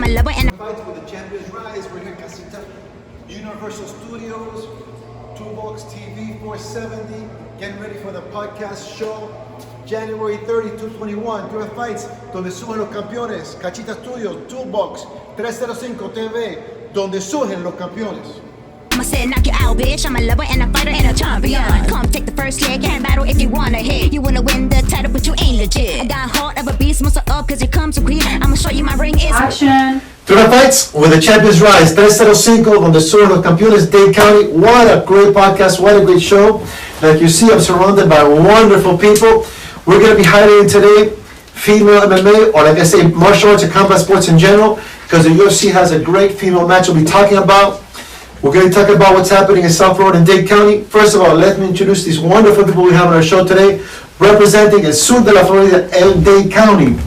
I'm a lover and Fights with the Champions Rise. We're here at Casita Universal Studios, Toolbox TV 470. Getting ready for the podcast show. January 30, 2021. Pure Fights, donde surgen los campeones. Cachita Studios, Toolbox 305 TV, donde surgen los campeones. I'ma say knock you out, bitch. I'm a lover and a fighter and a champion. Come take the first leg and battle if you wanna hit. You wanna win the title, but you ain't legit. I got heart of a beast, muscle up, cause you come so quick. I'ma show you my ring is action. Pure Fights with the Champions Rise 305, donde surgen los campeones. Dade County. What a great podcast, what a great show. Like you see, I'm surrounded by wonderful people. We're going to be highlighting today female MMA, or like I say, martial arts and combat sports in general, because the UFC has a great female match we'll be talking about. We're going to talk about what's happening in South Florida and Dade County. First of all, let me introduce these wonderful people we have on our show today, representing el sur de la Florida, el Dade County.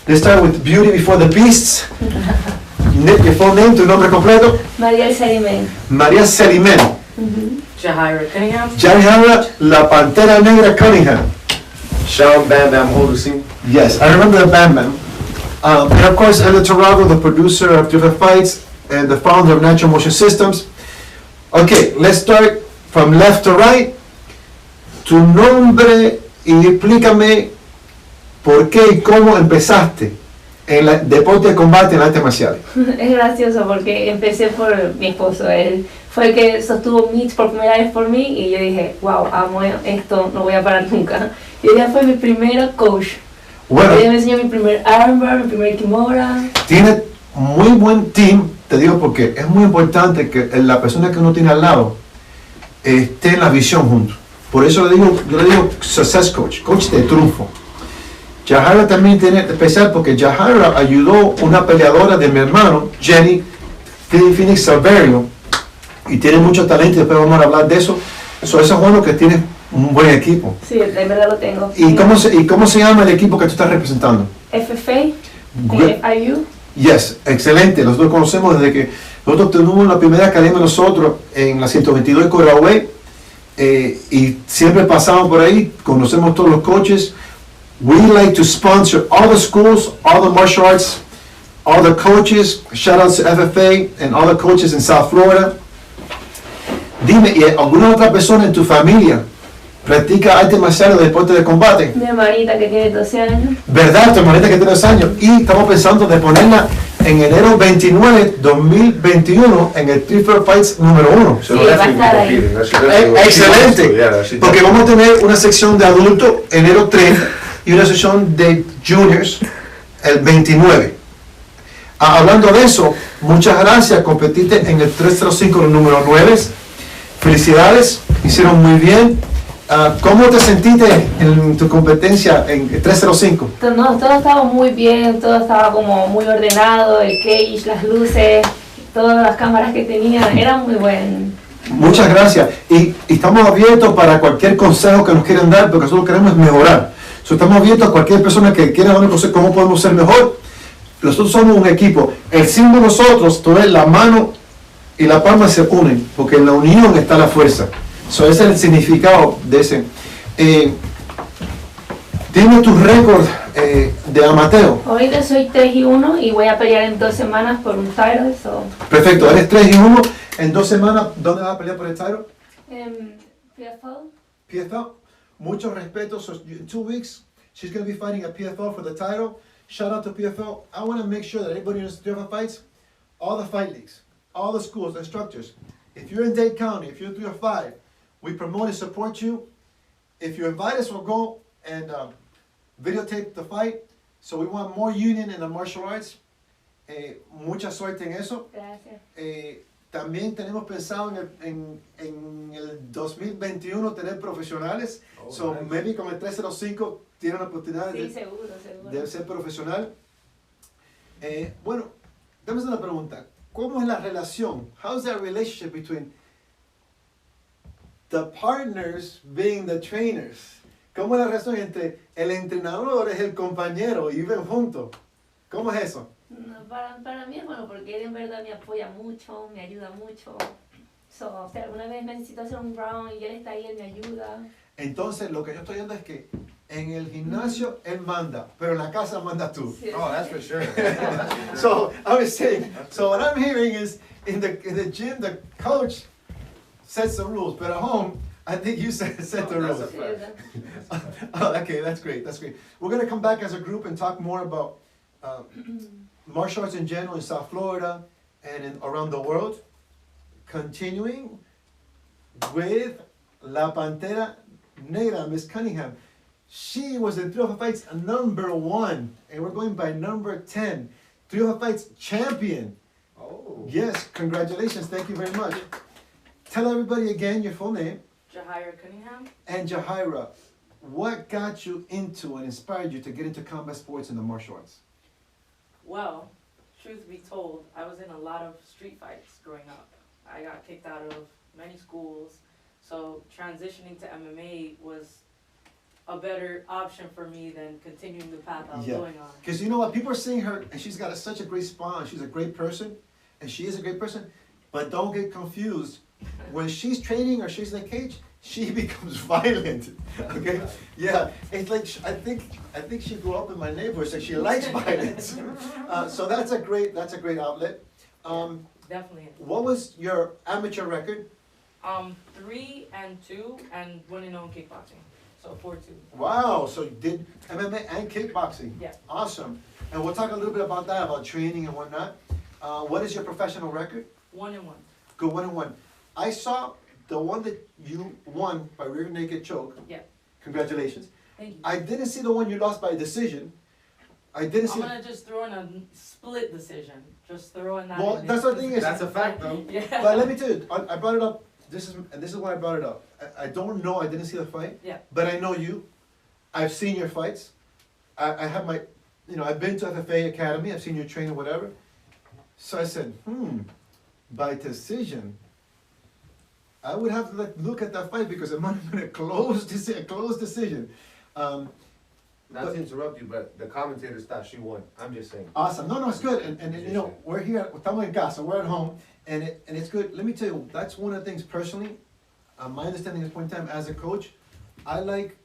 Let's start with Beauty Before the Beasts. Your full name, tu nombre completo? Mariel Celimen. Mariel Celimen. Yajaira, Cunningham. Yajaira, la Pantera Negra Cunningham. Sean Bam Bam Holding. Yes, I remember the Bam Bam. And of course, Elder Tarago, the producer of Different Fights and the founder of Natural Motion Systems. Okay, let's start from left to right. Tu nombre y explícame por qué y cómo empezaste en el deporte de combate en artes marciales. Es gracioso porque empecé por mi esposo. Él fue el que sostuvo Meet por primera vez por mí y yo dije, wow, amo esto, no voy a parar nunca. Y ella fue mi primera coach. Bueno, Ella me enseñó mi primer armbar, mi primer kimura. tiene muy buen team, te digo porque es muy importante que la persona que uno tiene al lado esté en la visión juntos. Por eso yo le digo success coach, coach de triunfo. Yajaira también tiene especial porque Yajaira ayudó una peleadora de mi hermano, Jenny Phoenix Silverio, y tiene mucho talento y después vamos a hablar de eso. Eso es bueno que tiene un buen equipo. Sí, de verdad lo tengo. ¿Y cómo se llama el equipo que tú estás representando? FFA, FIU. Yes, excelente. Nosotros conocemos desde que nosotros tuvimos la primera academia nosotros en la 122 de Coraway y siempre pasamos por ahí, conocemos todos los coaches. We like to sponsor all the schools, all the martial arts, all the coaches. Shout out to FFA and all the coaches in South Florida. Dime, ¿y alguna otra persona en tu familia practica artes marciales o deporte de combate? Mi hermanita que tiene 12 años. ¿Verdad? Tu hermanita que tiene 2 años. Y estamos pensando de ponerla en enero 29, 2021 en el Triple Fights número 1. Sí, va a estar ahí. Excelente. Porque vamos a tener una sección de adultos enero 30 y una sección de juniors el 29. Hablando de eso, muchas gracias. Competiste en el 305 el número 9. Felicidades, hicieron muy bien. ¿Cómo te sentiste en tu competencia en 305? No, todo estaba muy bien, todo estaba como muy ordenado, el cage, las luces, todas las cámaras que tenía, era muy bueno. Muchas gracias. Y estamos abiertos para cualquier consejo que nos quieran dar, porque nosotros queremos mejorar. Estamos abiertos a cualquier persona que quiera dar un consejo cómo podemos ser mejor. Nosotros somos un equipo. El símbolo de nosotros, tú ves, la mano y la palma se unen, porque en la unión está la fuerza. Ese es el significado de ese. Dime tu récord de amateur. Ahorita soy 3-1 y voy a pelear en 2 semanas por un title. Perfecto, eres 3-1. En 2 semanas, ¿dónde vas a pelear por el title? PFL. PFL. Mucho respeto. So in 2 weeks, she's going to be fighting at PFL for the title. Shout out to PFL. I want to make sure that everybody knows PFL fights, all the fight leagues, all the schools, the instructors. If you're in Dade County, if you're 3 or 5, we promote and support you. If you invite us, we'll go and videotape the fight. So we want more union in the martial arts. Mucha suerte en eso. Gracias. También tenemos pensado en el 2021 tener profesionales. So nice. Maybe con el 305 tienen la oportunidad seguro. de ser profesional. Bueno, déjame hacer una pregunta. ¿Cómo es la relación? How's that relationship between the partners being the trainers? ¿Cómo es la relación entre el entrenador y el compañero y viven juntos? ¿Cómo es eso? No, para mí es bueno porque él en verdad me apoya mucho, me ayuda mucho. Si alguna vez necesito hacer un round y él está ahí, él me ayuda. Entonces, lo que yo estoy viendo es que En el gimnasio, él manda, pero en la casa manda tú. Oh, that's for sure. So I was saying, so what I'm hearing is in the gym, the coach sets the rules, but at home, I think you set the That's rules. a fact. Oh, okay, that's great, that's great. We're gonna come back as a group and talk more about martial arts in general in South Florida and around the world. Continuing with La Pantera Negra, Miss Cunningham. She was in Three of Fights #1, and we're going by number 10. Three of Fights champion. Oh. Yes, congratulations, thank you very much. Tell everybody again your full name. Yajaira Cunningham. And Yajaira, what got you into and inspired you to get into combat sports and the martial arts? Well, truth be told, I was in a lot of street fights growing up. I got kicked out of many schools, so transitioning to MMA was a better option for me than continuing the path I was going on. Because you know what, people are seeing her, and she's got such a great smile, and she's a great person, and she is a great person, but don't get confused. When she's training or she's in the cage, she becomes violent. Okay, yeah, it's like I think she grew up in my neighborhood, so she likes violence. So that's a great outlet. Definitely. What was your amateur record? 3-2 and 1-0 in kickboxing. So 4-2. Wow, so you did MMA and kickboxing. Yeah. Awesome. And we'll talk a little bit about that, about training and whatnot. What is your professional record? 1-1. Good, 1-1. I saw the one that you won by rear naked choke. Yeah. Congratulations. Thank you. I didn't see the one you lost by decision. I didn't see. I'm gonna just throw in a split decision. Just throw in that. Well, in that's there. the thing is. That's a fact, though. Yeah. But let me tell you, I brought it up. This is why I brought it up. I don't know. I didn't see the fight. Yeah. But I know you. I've seen your fights. I have my, I've been to FFA Academy. I've seen you train or whatever. So I said, by decision. I would have to look at that fight because it might have been a close decision. Not to interrupt you, but the commentators thought she won. I'm just saying. Awesome. No, it's good. And we're here, estamos en casa, we're at home, and it's good. Let me tell you, that's one of the things personally, my understanding at this point in time as a coach, I like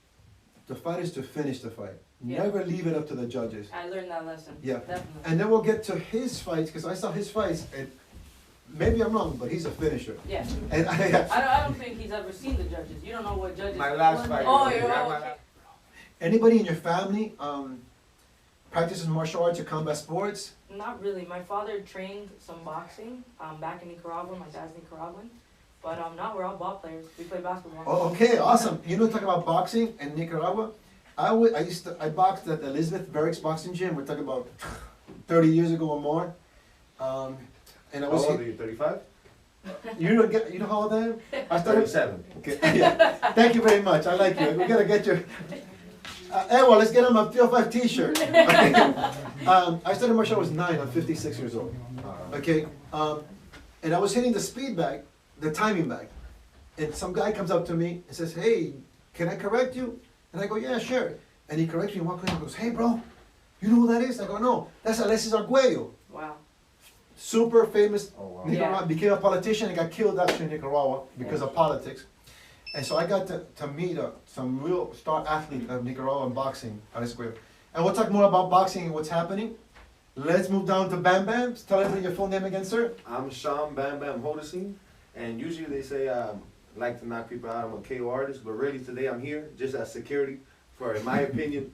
the fighters to finish the fight. Yeah. Never leave it up to the judges. I learned that lesson. Yeah. Definitely. And then we'll get to his fights, because I saw his fights, and maybe I'm wrong, but he's a finisher. Yeah. And I don't think he's ever seen the judges. You don't know what judges. My last fight. Oh, Yeah, you're my okay. anybody in your family practices martial arts or combat sports? Not really. My father trained some boxing back in Nicaragua. My dad's Nicaraguan. But now we're all ball players. We play basketball. Oh, okay, awesome. Talk about boxing in Nicaragua. I boxed at the Elizabeth Barracks Boxing Gym. We're talking about 30 years ago or more. And I How was old are you? 35? you know how old I am? I started. 37. Okay, yeah. Thank you very much. I like you. We gotta get your. Well, let's get him a 305 T-shirt. Okay. I started martial arts when I was 9. I'm 56 years old. Okay, and I was hitting the speed bag, the timing bag, and some guy comes up to me and says, "Hey, can I correct you?" And I go, "Yeah, sure." And he corrects me and walks in and goes, "Hey, bro, you know who that is?" I go, "No, that's Alexis Arguello." Wow. Super famous Oh, wow. Nicaragua, Yeah. became a politician and got killed actually in Nicaragua because of politics. And so I got to meet some real star athlete of Nicaragua in boxing on his square. And we'll talk more about boxing and what's happening. Let's move down to Bam Bam. Tell everybody your full name again, sir. I'm Sean Bam Bam Hodesing, and usually they say I like to knock people out. I'm a KO artist, but really today I'm here just as security for, in my opinion,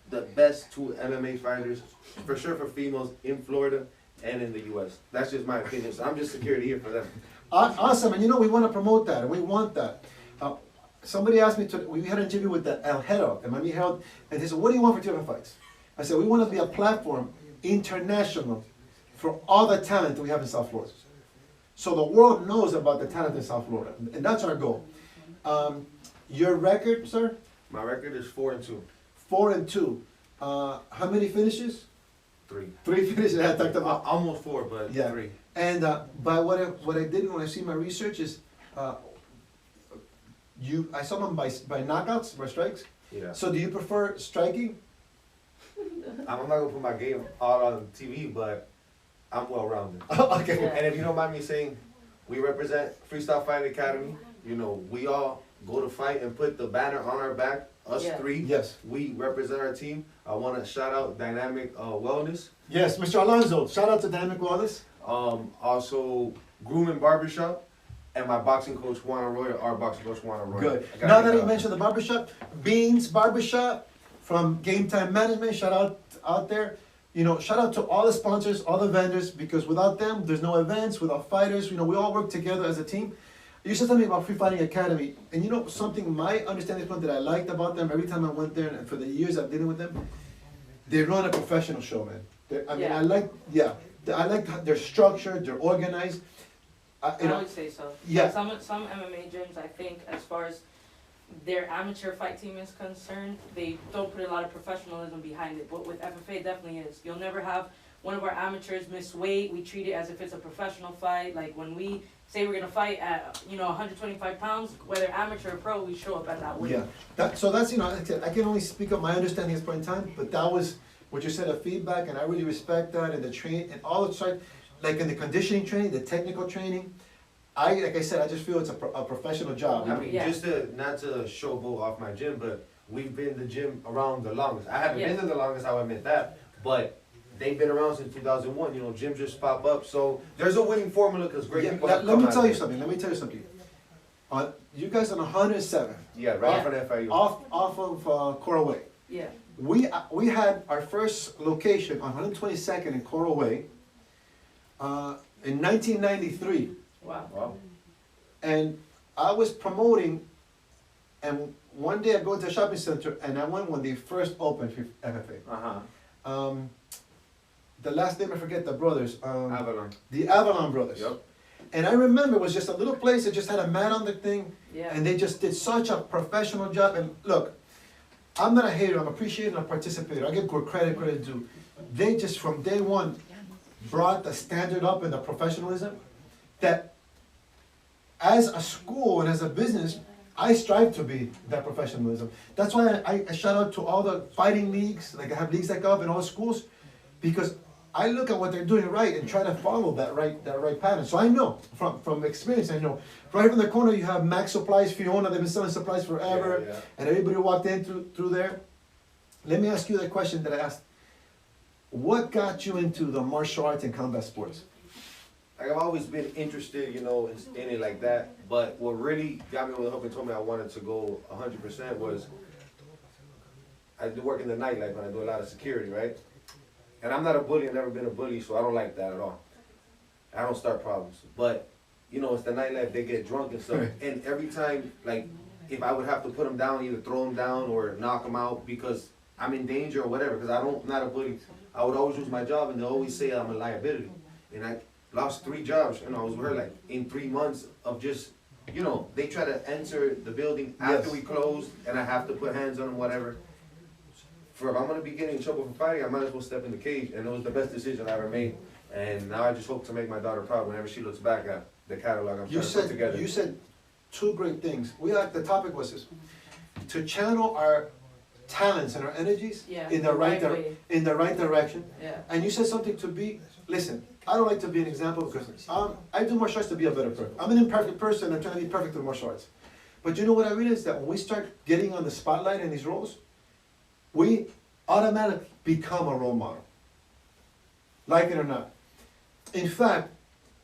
the best two MMA fighters, for sure for females in Florida and in the U.S. That's just my opinion. So I'm just security here for them. Awesome, and we want to promote that, and we want that. Somebody asked me we had an interview with the El Herald, the Miami Herald, and they said, "What do you want for Tierra Fights?" I said, "We want to be a platform, international, for all the talent that we have in South Florida. So the world knows about the talent in South Florida, and that's our goal." Your record, sir? My record is 4-2. 4-2. How many finishes? 3. 3 finishes. I talked about. Almost 4, but Yeah. 3. And by what I did when I see my research is, I saw them by knockouts, by strikes. Yeah. So do you prefer striking? I'm not gonna put my game out on TV, but I'm well rounded. Okay. Yeah. And if you don't mind me saying, we represent Freestyle Fighting Academy. We all go to fight and put the banner on our back us Yeah. three, Yes. we represent our team. I want to shout out Dynamic Wellness. Yes, Mr. Alonso, shout out to Dynamic Wallace. Also Groom and Barbershop, and my boxing coach Juan Arroyo, our boxing coach Juan Arroyo. Good. I gotta Now get that he out. mentioned the barbershop, Beans Barbershop from Game Time Management, shout out there. You know, shout out to all the sponsors, all the vendors, because without them, there's no events, without fighters, you know, we all work together as a team. You said something about Free Fighting Academy, and you know, something, my understanding point that I liked about them, every time I went there, and for the years I've dealing with them, they run a professional show, man. I Yeah. I like their structure, they're organized. You I know, would say so. Yeah. Like some MMA gyms, I think, as far as their amateur fight team is concerned, they don't put a lot of professionalism behind it. But with FFA, it definitely is. You'll never have one of our amateurs miss weight. We treat it as if it's a professional fight. Like when we say we're gonna fight at 125 pounds, whether amateur or pro, we show up at that weight. yeah, so that's, you know, like I said, I can only speak of my understanding at this point in time, but that was what you said, a feedback, and I really respect that, and the train, and all the side, like in the conditioning training, the technical training, like I said, I just feel it's a professional job. I mean, Yeah. just not to showboat off my gym, but we've been the gym around the longest. I haven't been Yeah. to the longest, I'll admit that, but they've been around since 2001. You know, gyms just pop up. So there's a winning formula because great Yeah, people. let have me come out tell of you it. something, let me tell you something. You guys on 107, Yeah, right off of FIU. off of Coral Way. Yeah. We had our first location on 122nd in Coral Way in 1993. Wow. Wow. And I was promoting, and one day I go to a shopping center, and I went when they first opened FFA. Uh-huh. The last name I forget, the brothers, Avalon. the Avalon brothers. Yep. And I remember it was just a little place that just had a mat on the thing, Yeah. and they just did such a professional job. And look, I'm not a hater, I'm appreciating a participator. I give good credit due. They just from day one brought the standard up and the professionalism that as a school and as a business, I strive to be that professionalism. That's why I shout out to all the fighting leagues, like I have leagues like up in all the schools, because I look at what they're doing right and try to follow that right pattern. So I know from experience, I know. Right from the corner you have Max Supplies, Fiona, they've been selling supplies forever, Yeah, yeah. and everybody walked in through there. Let me ask you the question that I asked. What got you into the martial arts and combat sports? Like I've always been interested, you know, in it like that. But what really got me over the hook and told me I wanted to go 100% was I do work in the nightlife and I do a lot of security, right? And I'm not a bully, I've never been a bully, so I don't like that at all. I don't start problems. But, you know, it's the nightlife, they get drunk and stuff. Right. And every time, like, if I would have to put them down, either throw them down or knock them out because I'm in danger or whatever, because I'm not a bully, I would always lose my job and they always say I'm a liability. And I lost 3 jobs, you know, I was with her like in 3 months of just, you know, they try to enter the building after Yes. we closed and I have to put hands on them, whatever. If I'm gonna be getting in trouble for fighting, I might as well step in the cage, and it was the best decision I ever made. And now I just hope to make my daughter proud whenever she looks back at the catalog I'm trying to put together. You said 2 great things. The topic was this, to channel our talents and our energies Yeah, in the right way. in the right direction. Yeah. And you said something to be, listen, I don't like to be an example because I do martial arts to be a better person. I'm an imperfect person, I'm trying to be perfect with martial arts. But you know what I realized? That when we start getting on the spotlight in these roles, we automatically become a role model. Like it or not. In fact,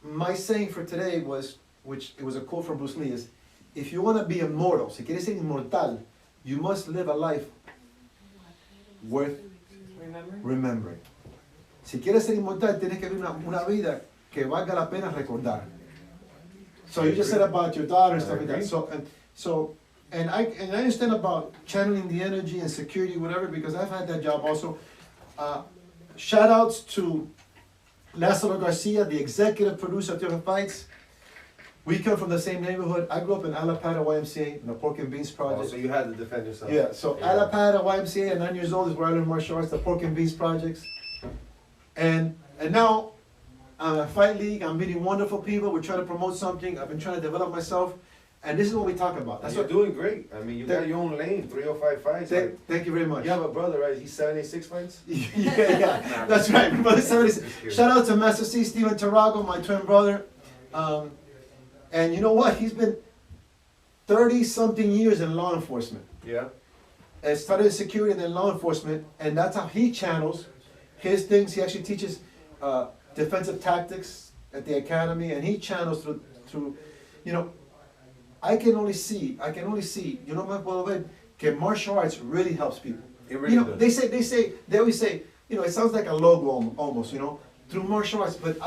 my saying for today was, which it was a quote from Bruce Lee, is, if you want to be immortal, si quieres ser inmortal, you must live a life worth Remember? remembering. Si quieres ser inmortal, tienes que vivir una vida que valga la pena recordar. So you just said about your daughter and stuff like that. And I understand about channeling the energy and security, whatever, because I've had that job also. Shout outs to Lázaro Garcia, the executive producer of Different Fights. We come from the same neighborhood. I grew up in Alapata YMCA, in the Pork and Beans Oh, Project. so you had to defend yourself. Yeah, so Alapata YMCA at 9 years old is where I learned martial arts, the Pork and Beans Projects. And now I'm a fight league, I'm meeting wonderful people, we're trying to promote something, I've been trying to develop myself, and this is what we talk about. That's That's you're what, doing great. I mean, you Thank- got your own lane, 305 fights. Like, thank you very much. you have a brother, right? He's 786 fights? yeah, that's right. Brother 76. Shout out to Master C, Steven Tarago, my twin brother. And you know what? He's been 30-something years in law enforcement. Yeah. started in security and then law enforcement, and that's how he channels his things. He actually teaches defensive tactics at the academy, and he channels through, you know, I can only see, you know, que martial arts really helps people. It really You know, does. they always say, you know, it sounds like a logo almost, you know, through martial arts, but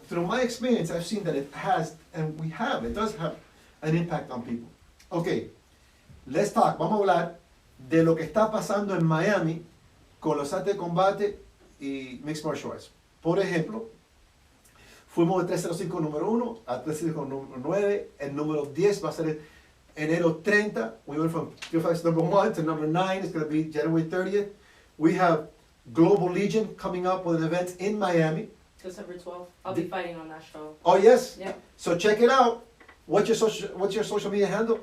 through my experience, I've seen that it has, and it does have an impact on people. Okay, let's talk, vamos a hablar de lo que está pasando en Miami con los artes de combate y mixed martial arts. Por ejemplo, fuimos de 305 número 1 a 305 número 9, el número 10 va a ser enero 30. We went from number 1 to number 9, it's going to be January 30th. We have Global Legion coming up with an event in Miami. December 12th. I'll be fighting on that show. Oh yes? Yep. So check it out. What's your social media handle?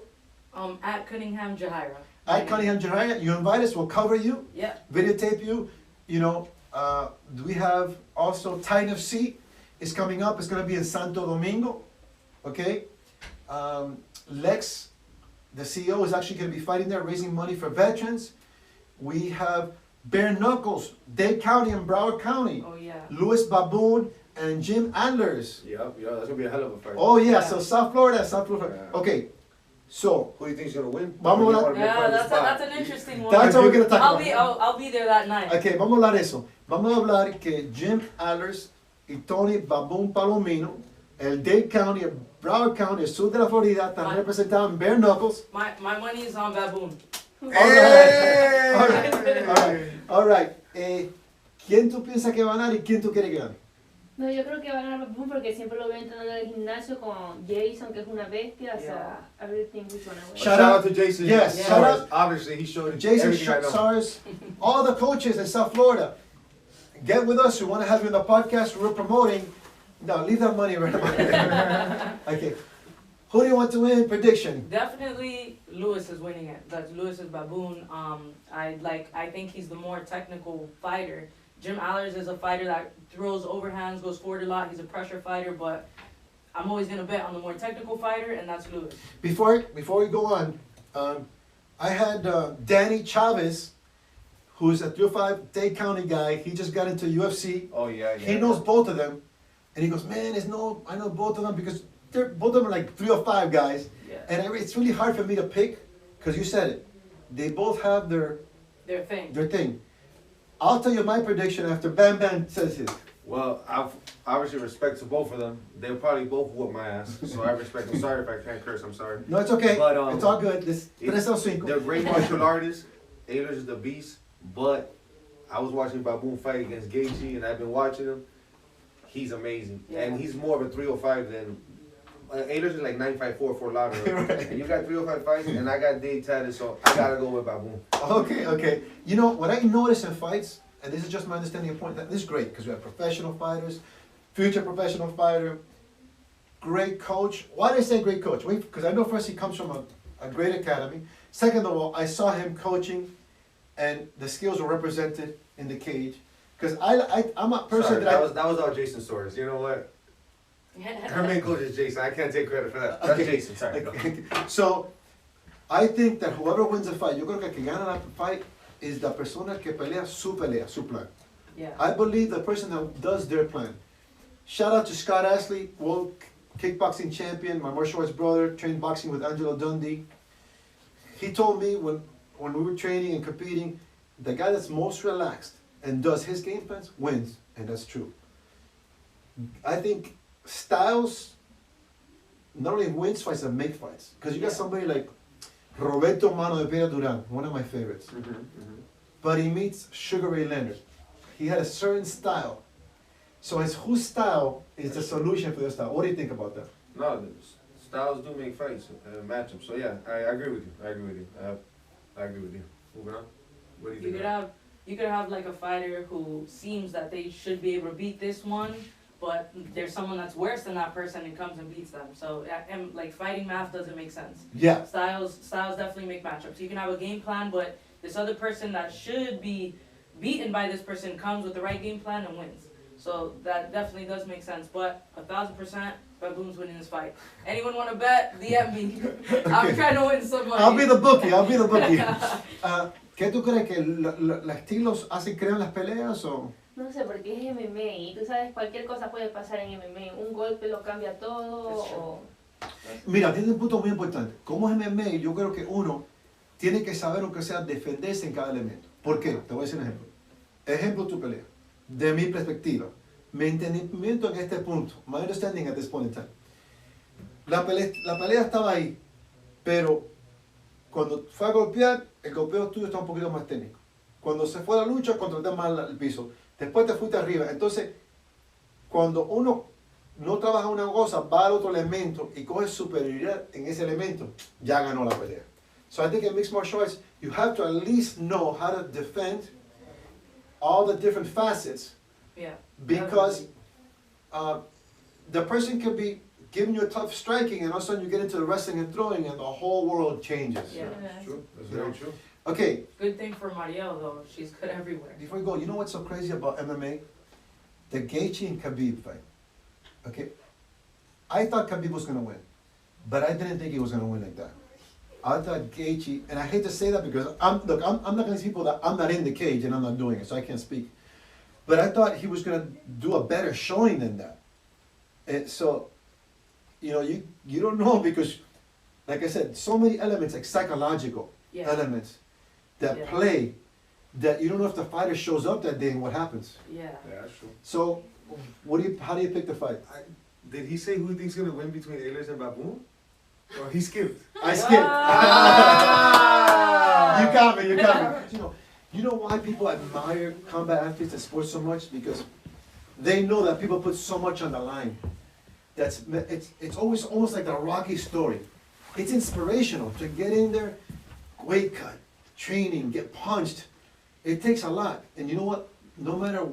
At Cunningham Yajaira. At Cunningham Yajaira. You invite us, we'll cover you, Yeah. videotape you. You know, we have also Titan FC is coming up. It's going to be in Santo Domingo. Okay? Lex, the CEO, is actually going to be fighting there, raising money for veterans. We have Bare Knuckles, Dade County and Broward County. Oh yeah. Louis Baboon and Jim Adlers. Yep, that's gonna be a hell of a fight. Oh yeah, Yeah. so South Florida. Yeah. Okay, so Who do you think's gonna win? Vamos Or you a- wanna be a part Yeah, of the that's spot? an interesting one. that's what we're gonna talk I'll about. be I'll be there that night. Okay, vamos a hablar de eso. Vamos a hablar que Jim Adlers y Tony Baboon Palomino, el Dade County, el Broward County, el sur de la Florida, están representados en Bare Knuckles. My money is on Baboon. Hey! All right. ¿Quién tú piensas que va a ganar y quién tú quieres que gane? No, yo creo que va a ganar Boom porque siempre lo veo entrenando en el gimnasio con Jason, que es una bestia. O sea, everything is gonna win. Shout Shout out to Jason. Yes, Yeah. shout out Obviously, he showed Jason everything I know. Sars, all the coaches in South Florida. Get with us. We want to have you in the podcast. We're promoting. No, leave that money right about Okay. Who do you want to win? Prediction. Definitely Lewis is winning it. That's Lewis's Baboon. I think he's the more technical fighter. Jim Allers is a fighter that throws overhands, goes forward a lot. He's a pressure fighter, but I'm always gonna bet on the more technical fighter, and that's Lewis. Before we go on, I had Danny Chavez, who's a 305 Dade County guy. He just got into UFC. Oh yeah. He knows both of them, and he goes, man, I know both of them because both of them are like 305 guys, Yeah. and it's really hard for me to pick because you said it. They both have their Thing. I'll tell you my prediction after Bam Bam says his. Well, I've obviously respect to both of them. They'll probably both whoop my ass, so I respect them. Sorry if I can't curse. I'm sorry. No, it's okay. But, It's all good. This They're great martial artists. Ayler's is the beast, but I was watching Baboon fight against Gaethje, and I've been watching him. He's amazing, Yeah. and he's more of a 305 than Ayler's is like 954 for Lotto. Right. And you got 305 fights, and I got Dade tatted, so I gotta go with Baboon. Okay. You know what I notice in fights, and this is just my understanding of point. That this is great because we have professional fighters, future professional fighter, great coach. Why did I say great coach? Because I know first he comes from a great academy. Second of all, I saw him coaching, and the skills were represented in the cage. Because I'm a person Sorry, that that was all Jason's stories. You know what? Her main coach is Jason. I can't take credit for that. That's Okay. Jason. Sorry. Go. So, I think that whoever wins a fight, yo creo que el que gana la fight is la persona que pelea, su plan. Yeah. I believe the person that does their plan. Shout out to Scott Astley, world kickboxing champion, my martial arts brother, trained boxing with Angelo Dundee. He told me when we were training and competing, the guy that's most relaxed and does his game plans wins, and that's true. I think Styles not only wins fights, but make fights. Because you got Yeah. somebody like Roberto Mano de Pera Duran, one of my favorites. But he meets Sugar Ray Leonard. He had a certain style. So it's whose style is the solution for your style. What do you think about that? No, the styles do make fights, matchups. So yeah, I agree with you. I agree with you. Moving on. What do you think? You could have like a fighter who seems that they should be able to beat this one, but there's someone that's worse than that person and comes and beats them. So and like fighting math doesn't make sense. Yeah. Styles definitely make matchups. You can have a game plan, but this other person that should be beaten by this person comes with the right game plan and wins. So that definitely does make sense. But 1,000%, Baboon's winning this fight. Anyone want to bet? DM me. I'm trying to win some money. I'll be the bookie, I'll be the bookie. ¿Qué tú crees que los estilos hacen crean las peleas o...? No sé, porque es MMA y tú sabes, cualquier cosa puede pasar en MMA. Un golpe lo cambia todo o... Mira, tiene un punto muy importante. Como es MMA, yo creo que uno tiene que saber aunque sea defenderse en cada elemento. ¿Por qué? Te voy a decir un ejemplo. Ejemplo tu pelea. De mi perspectiva. Mi entendimiento en este punto. My understanding at this point in time. La pelea estaba ahí, pero cuando fue a golpear, el golpeo tuyo está un poquito más técnico. Cuando se fue a la lucha, controlaste más el piso. Después te fuiste arriba. Entonces, cuando uno no trabaja una cosa, va al otro elemento y coge superioridad en ese elemento, ya ganó la pelea. So I think in mixed martial arts, you have to at least know how to defend all the different facets. Yeah. Because the person can be giving you a tough striking and all of a sudden you get into the wrestling and throwing and the whole world changes. Yeah. That's true. That's very true. Okay, Good thing for Mariel though. She's good everywhere. before we go, you know what's so crazy about MMA? The Gaethje and Khabib fight. Okay, I thought Khabib was gonna win, but I didn't think he was gonna win like that. I thought Gaethje, and I hate to say that because I'm not gonna see people that I'm not in the cage and I'm not doing it, so I can't speak. But I thought he was gonna do a better showing than that. And so, you know, you don't know because, like I said, so many elements, like psychological Yeah. elements that Yeah. play, that you don't know if the fighter shows up that day and what happens. Yeah. Yeah, that's true. So, how do you pick the fight? Did he say who he thinks gonna win between Ehlers and Baboon? Or he skipped? I skipped. Ah! You got me. You know why people admire combat athletes and sports so much? Because they know that people put so much on the line. It's always almost like the Rocky story. It's inspirational to get in there, weight cut, training, get punched. It takes a lot. And you know what? No matter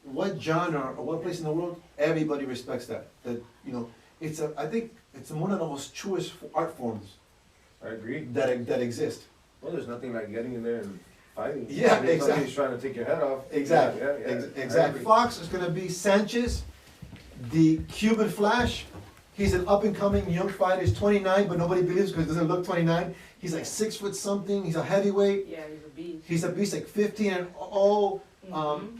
what genre or what place in the world, everybody respects that. That, you know, I think it's one of the most truest art forms I agree. that exist. Well, there's nothing like getting in there and fighting. Yeah, I mean, exactly. Somebody's trying to take your head off. Exactly. Yeah. I Exactly. agree. Fox is going to be Sanchez, the Cuban Flash. He's an up and coming young fighter. He's 29, but nobody believes because he doesn't look 29. He's like 6 foot something. He's a heavyweight. Yeah, he's a beast. He's a beast, like 15 and oh. Mhm.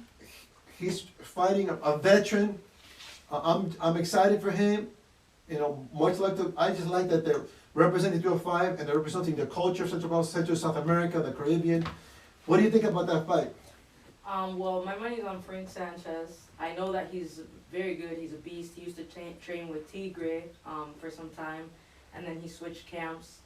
He's fighting a veteran. I'm excited for him. You know, much like I just like that they're representing 205 and they're representing the culture of Central South America, the Caribbean. What do you think about that fight? Well, my money's on Frank Sanchez. I know that he's very good. He's a beast. He used to train with Tigre for some time, and then he switched camps.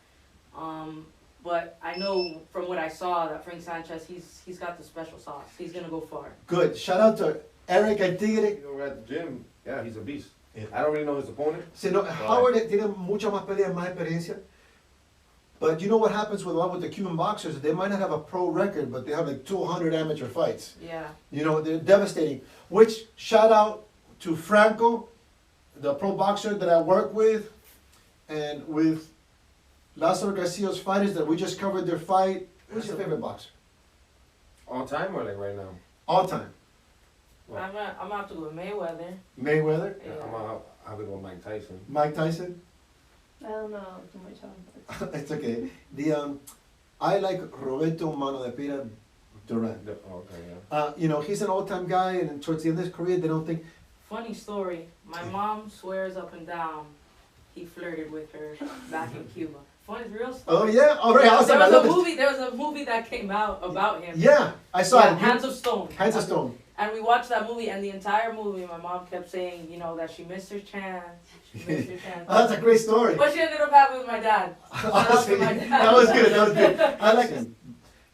But I know from what I saw that Frank Sanchez, he's got the special sauce. He's gonna go far. Good. Shout out to Eric El Tigre. You know, we're at the gym. Yeah, he's a beast. Yeah. I don't really know his opponent. Sí, no, Howard tiene mucha más pelea, más experiencia. But you know what happens with a lot with the Cuban boxers? They might not have a pro record, but they have like 200 amateur fights. Yeah. You know, they're devastating. Which, shout out to Franco, the pro boxer that I work with, and with Lázaro Garcia's fighters that we just covered their fight. Who's your favorite boxer? All time or like right now? All time. Well, I'm gonna have to go with Mayweather. Mayweather, yeah, I'm have to go with Mike Tyson. Mike Tyson. I don't know too much on it. It's okay. I like Roberto Mano de Pira Duran. Okay, yeah. You know, he's an all-time guy, and towards the end of his career, they don't think. Funny story. My mom swears up and down he flirted with her back in Cuba. Funny, real story. Oh yeah, all right. Awesome. I love this. There was a movie that came out about him. Yeah, I saw Yeah, it. Hands of Stone. Hands of Stone. And we watched that movie, and the entire movie, my mom kept saying, you know, that she missed her chance. She missed her chance. Oh, that's a great story. But she ended up having with my dad. So shout out to my dad. That was good. That was good. I like it.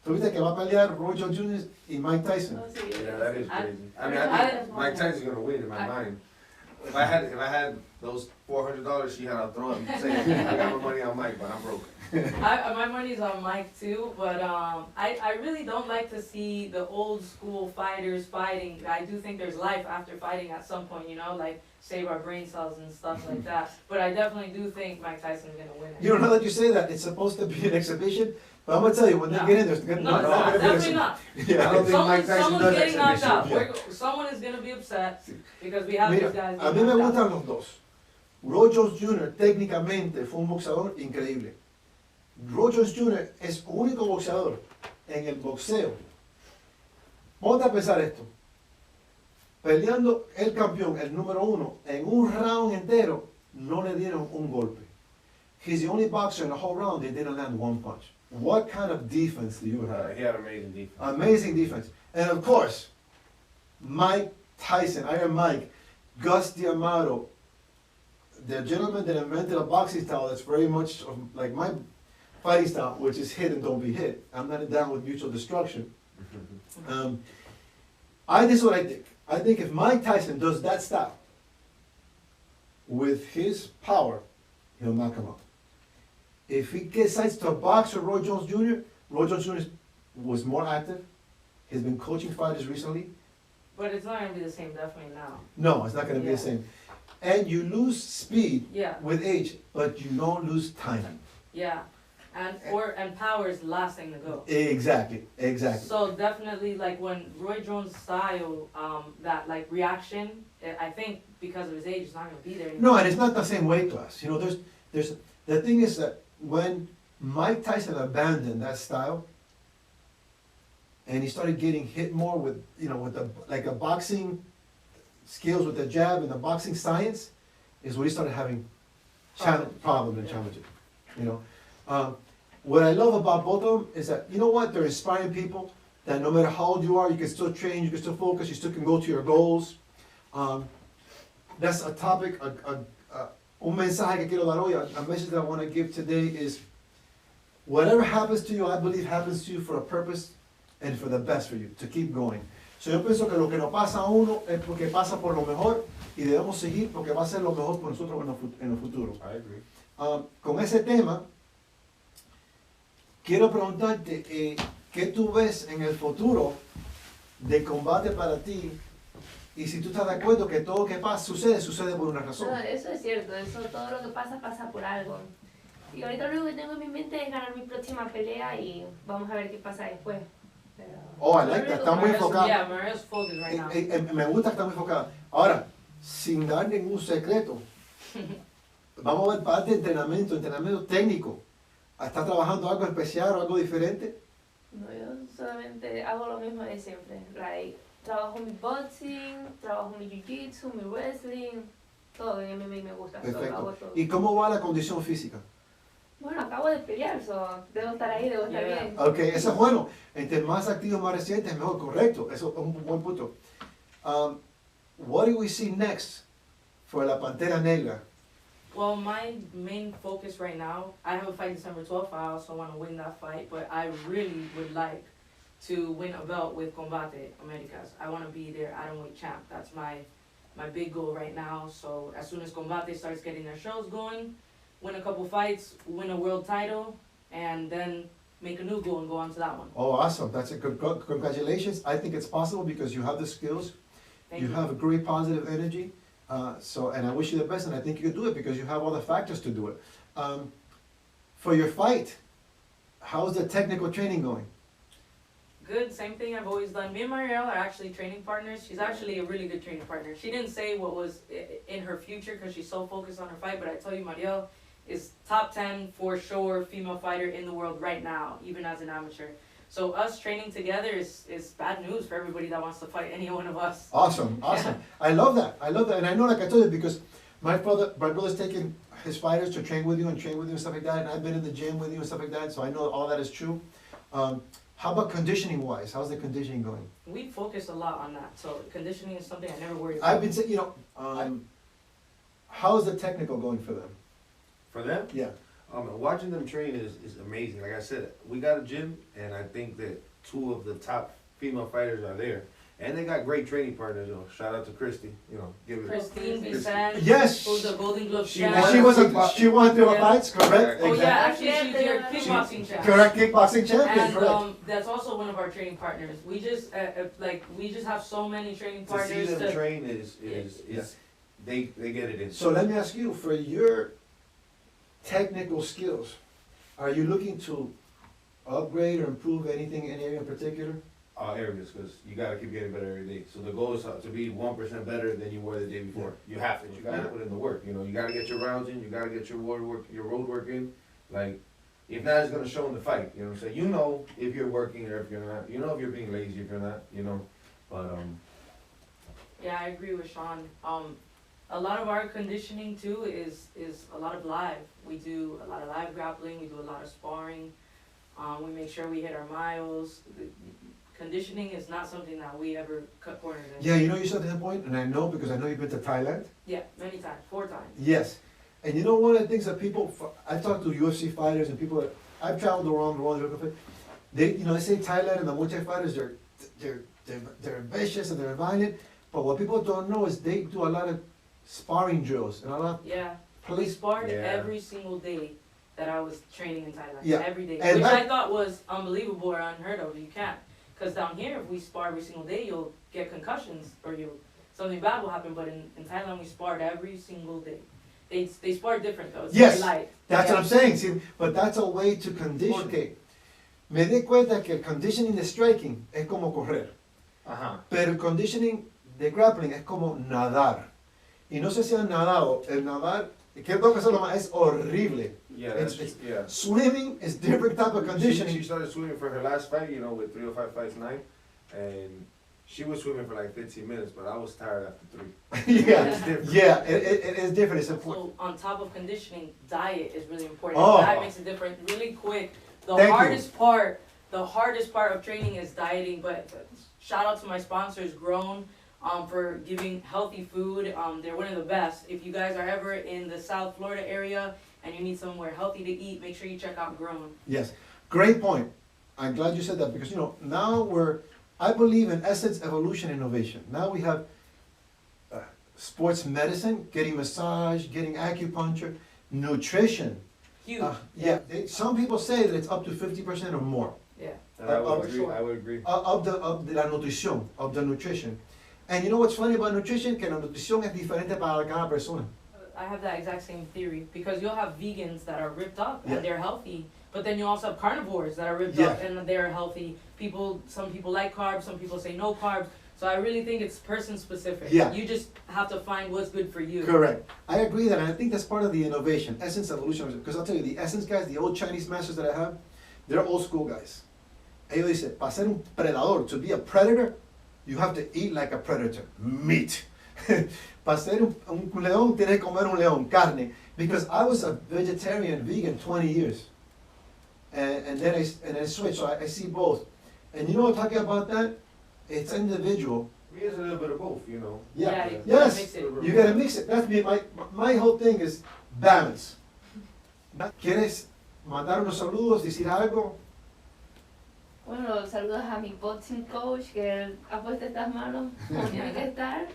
Tuviste que va a pelear Roy Jones Jr. y Mike Tyson. Oh, sí. Yeah, that is crazy. I mean, I I think just Mike want- Tyson's gonna win in my mind. If I had those $400 she had, I'll throw them. Say, I got my money on Mike, but I'm broke. My money's on Mike too, but I really don't like to see the old school fighters fighting. I do think there's life after fighting at some point, you know, like save our brain cells and stuff like that. But I definitely do think Mike Tyson's gonna win it. You don't know that you say that. It's supposed to be an exhibition, but I'm gonna tell you when No. they get in there, it's gonna No, it's not. Definitely not. I Yeah. don't think Mike Tyson Someone's does getting knocked out. exhibition. Someone is gonna be upset because we have Mira, these guys. a mí me getting knocked out. gustan los dos. Roy Jones Jr. técnicamente fue un boxeador increíble. Roy Jones Jr. es único boxeador en el boxeo. Ponte a pensar esto. Peleando el campeón, el número 1, en un round entero, no le dieron un golpe. He's the only boxer in the whole round that didn't land one punch. What kind of defense do you have? He had amazing defense. Amazing defense. And of course, Mike Tyson, Iron Mike, Gus D'Amato, the gentleman that invented a boxing style that's very much like my fighting style, which is hit and don't be hit. I'm not down with mutual destruction. This is what I think. I think if Mike Tyson does that style with his power, he'll knock him out. If he decides to box with Roy Jones Jr., Roy Jones Jr. was more active. He's been coaching fighters recently. But it's not gonna be the same, definitely now. No, it's not going to be the same. And you lose speed Yeah. with age, but you don't lose time. Yeah, and power is the last thing to go. Exactly. So definitely, like when Roy Jones' style, that like reaction, I think because of his age, it's not gonna be there anymore. No, and it's not the same weight class. You know, there's the thing is that when Mike Tyson abandoned that style, and he started getting hit more with, with a boxing skills with the jab and the boxing science, is when he started having problems and challenges. What I love about both of them is that, you know what, they're inspiring people that no matter how old you are, you can still train, you can still focus, you still can go to your goals. That's a topic, un mensaje que quiero dar hoy, a message that I want to give today is, whatever happens to you, I believe happens to you for a purpose and for the best for you, to keep going. So yo pienso que lo que nos pasa a uno es porque pasa por lo mejor y debemos seguir porque va a ser lo mejor por nosotros en el futuro. I agree. Con ese tema, quiero preguntarte qué tú ves en el futuro de combate para ti y si tú estás de acuerdo que todo lo que pasa sucede por una razón. No, eso es cierto, todo lo que pasa por algo. Y ahorita lo único que tengo en mi mente es ganar mi próxima pelea y vamos a ver qué pasa después. Pero... Oh, I like that, está muy enfocado. Yeah, Mariel's focused right now. Me gusta que está muy enfocado. Ahora, sin dar ningún secreto, vamos a ver parte de entrenamiento técnico. ¿Está trabajando algo especial o algo diferente? No, yo solamente hago lo mismo de siempre. Like, trabajo mi boxing, trabajo mi jiu-jitsu, mi wrestling, todo en MMA me gusta. Todo, hago Perfecto. todo. ¿Y cómo va la condición física? Bueno, acabo de pelear, debo estar ahí, debo estar bien. Ok, eso es bueno. Entre más activo, más reciente, es mejor, correcto. Eso es un buen punto. What do we see next for la Pantera Negra? Well, my main focus right now, I have a fight December 12th. I also want to win that fight, but I really would like to win a belt with Combate Americas. I want to be their atomweight champ. That's my big goal right now. So as soon as Combate starts getting their shows going, win a couple fights, win a world title, and then make a new goal and go on to that one. Oh, awesome. That's a good, congratulations. I think it's possible because you have the skills. Thank You have a great positive energy. And I wish you the best, and I think you can do it because you have all the factors to do it. For your fight, how's the technical training going? Good, same thing I've always done. Me and Mariel are actually training partners. She's actually a really good training partner. She didn't say what was in her future because she's so focused on her fight, but I tell you, Mariel is top 10 for sure female fighter in the world right now, even as an amateur. So us training together is bad news for everybody that wants to fight any one of us. Awesome. I love that. And I know, like I told you, because my brother's taken his fighters to train with you and stuff like that, and I've been in the gym with you and stuff like that, so I know all that is true. How about conditioning wise? How's the conditioning going? We focus a lot on that, so conditioning is something I never worry about. I've been saying, how's the technical going for them? For them? Yeah. Watching them train is amazing. Like I said, we got a gym, and I think that two of the top female fighters are there. And they got great training partners. Shout out to Christy. Give it. Christine Bissan, Yes. who's the Golden Glove She champ. She won the Yeah. fights, correct? Oh Exactly. yeah, actually she's your kickboxing champ. Correct, kickboxing champion, And correct. that's also one of our training partners. We just we just have so many training To see partners. them train is they get it in. So let me ask you, for your technical skills, are you looking to upgrade or improve anything in any area in particular? areas, because you gotta keep getting better every day. So the goal is to be 1% better than you were the day before. You have to. You gotta put in the work. You know, you gotta get your rounds in. You gotta get your road work in. Like, if not, it's gonna show in the fight. You know what I'm saying? You know if you're working or if you're not. You know if you're being lazy, if you're not. You know, but Yeah, I agree with Sean. A lot of our conditioning too is a lot of live. We do a lot of live grappling. We do a lot of sparring. We make sure we hit our miles. Conditioning is not something that we ever cut corners in. Yeah, you know, you said that point, and I know because I know you've been to Thailand. Yeah, many times, 4 times. Yes, and you know one of the things that people, I've talked to UFC fighters and people, I've traveled around the world, they, you know, they say Thailand and the Muay Thai fighters, they're vicious and they're violent, but what people don't know is they do a lot of sparring drills and a lot of Yeah, we police. sparred Yeah. every single day that I was training in Thailand. Yeah. Every day, And which I- I thought was unbelievable or unheard of. You can't, because down here, if we spar every single day, you'll get concussions or something bad will happen. But in Thailand, we sparred every single day. They spar different though. It's Yes, very light. That's Yeah. what I'm saying, see, but that's a way to condition. Okay, me di cuenta que el conditioning de striking es como correr, pero el conditioning de grappling es como nadar. Y no sé si han nadado, el nadar, que tengo que hacerlo más, es horrible. yeah, It's- yeah. Swimming is different type of She conditioning. started swimming for her last fight, you know, with 305 Fights 9, and she was swimming for like 15 minutes, but I was tired after 3. Yeah, It's different. yeah, it is different, it's important. So on top of conditioning, diet is really important. Oh. Diet makes a difference. Really quick, the Thank you. hardest part of training is dieting. But shout out to my sponsors, Grown, for giving healthy food. They're one of the best. If you guys are ever in the South Florida area and you need somewhere healthy to eat, make sure you check out Grown. Yes, great point. I'm glad you said that because, you know, now I believe in essence, evolution, innovation. Now we have sports medicine, getting massage, getting acupuncture, nutrition. Huge. Some people say that it's up to 50% or more Yeah. And I would For agree. sure. I would agree. of the la nutrición, of the nutrition. And you know what's funny about nutrition? Que la nutrición es diferente para cada persona. I have that exact same theory because you'll have vegans that are ripped up Yeah. and they're healthy, but then you also have carnivores that are ripped Yeah. up and they're healthy. Some people like carbs, some people say no carbs. So I really think it's person specific. Yeah. You just have to find what's good for you. Correct. I agree that, and I think that's part of the innovation, essence, evolution. Because I'll tell you, the essence guys, the old Chinese masters that I have, they're old school guys. Ellos dicen, para ser un predador, to be a predator, you have to eat like a predator, meat. Para ser un león, tienes que comer un león, carne. Because I was a vegetarian, vegan 20 years. And then I switched, so I see both. And you know what, talking about that? It's individual. It's a little bit of both, you know. Yeah. you Yes. mix it. You gotta mix it. That's me. My whole thing is balance. ¿Quieres mandar unos saludos, decir algo? Bueno, saludos a mi boxing coach que él ha puesto estas manos como tienen que estar.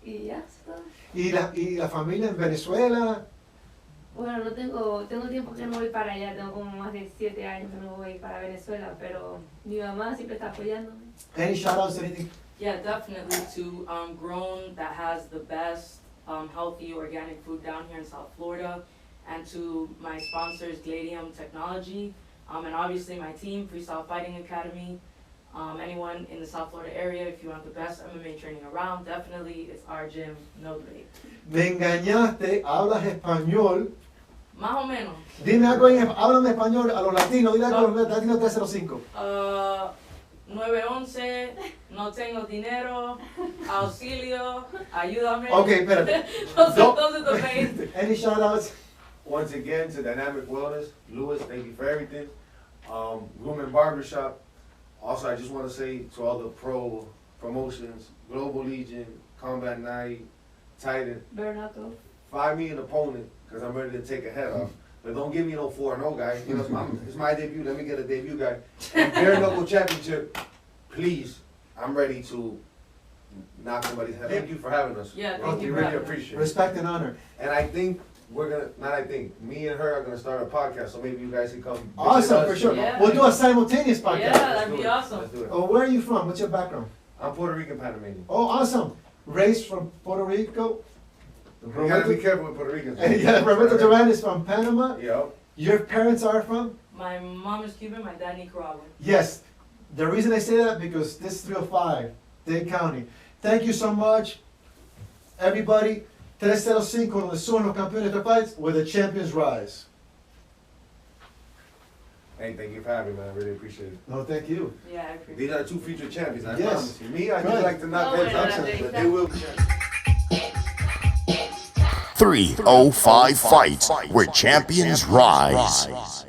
Y ya, eso es todo. Y la familia en Venezuela. Bueno, tengo tiempo que no voy para allá, tengo como más de 7 años que no voy para Venezuela, pero mi mamá siempre está apoyándome. Any shout outs, anything? Yeah, definitely to Grown that has the best healthy organic food down here in South Florida, and to my sponsors Gladium Technology, and obviously my team Freestyle Fighting Academy. Anyone in the South Florida area, if you want the best MMA training around, definitely it's our gym, no debate. Me engañaste, hablas español. Más o menos. Dime algo háblame español a los latinos, dile algo a los latinos 305. 911, no tengo dinero, auxilio, ayúdame. Okay, espérate. those are the main. Any shout outs? Once again, to Dynamic Wellness, Lewis, thank you for everything. Room and Barbershop. Also, I just want to say to all the promotions, Global Legion, Combat Night, Titan, Bernato. find me an opponent because I'm ready to take a head off. But don't give me no 4-0 guy. You know, it's my debut. Let me get a debut guy. And Bare Knuckle Championship, please. I'm ready to knock somebody's head. Thank you for having us. Yeah, Well, thank you we for really having us. appreciate it. Respect and honor. And I think me and her are gonna start a podcast. So maybe you guys can come. visit Awesome, us. for sure. Yeah. We'll do a simultaneous Yeah, podcast. that'd Let's be do it. awesome. Let's do it. Oh, where are you from? What's your background? I'm Puerto Rican Panamanian. Oh, awesome. Raised from Puerto Rico. You gotta be careful with Puerto Ricans. Yeah, Roberto Duran is from Panama. Yo. Your parents are from? My mom is Cuban, my dad Nicaraguan. Yes. The reason I say that because this is 305, Dade County. Thank you so much, everybody. 305 donde suben los campeones de fights where the champions rise. Hey, thank you for having me, man. I really appreciate it. No, thank you. Yeah, I appreciate These are two future champions, I Yes. promise you. Me, I Good. just like to knock No, heads bueno, out, la but they will be champions. 305 Fights, where champions rise.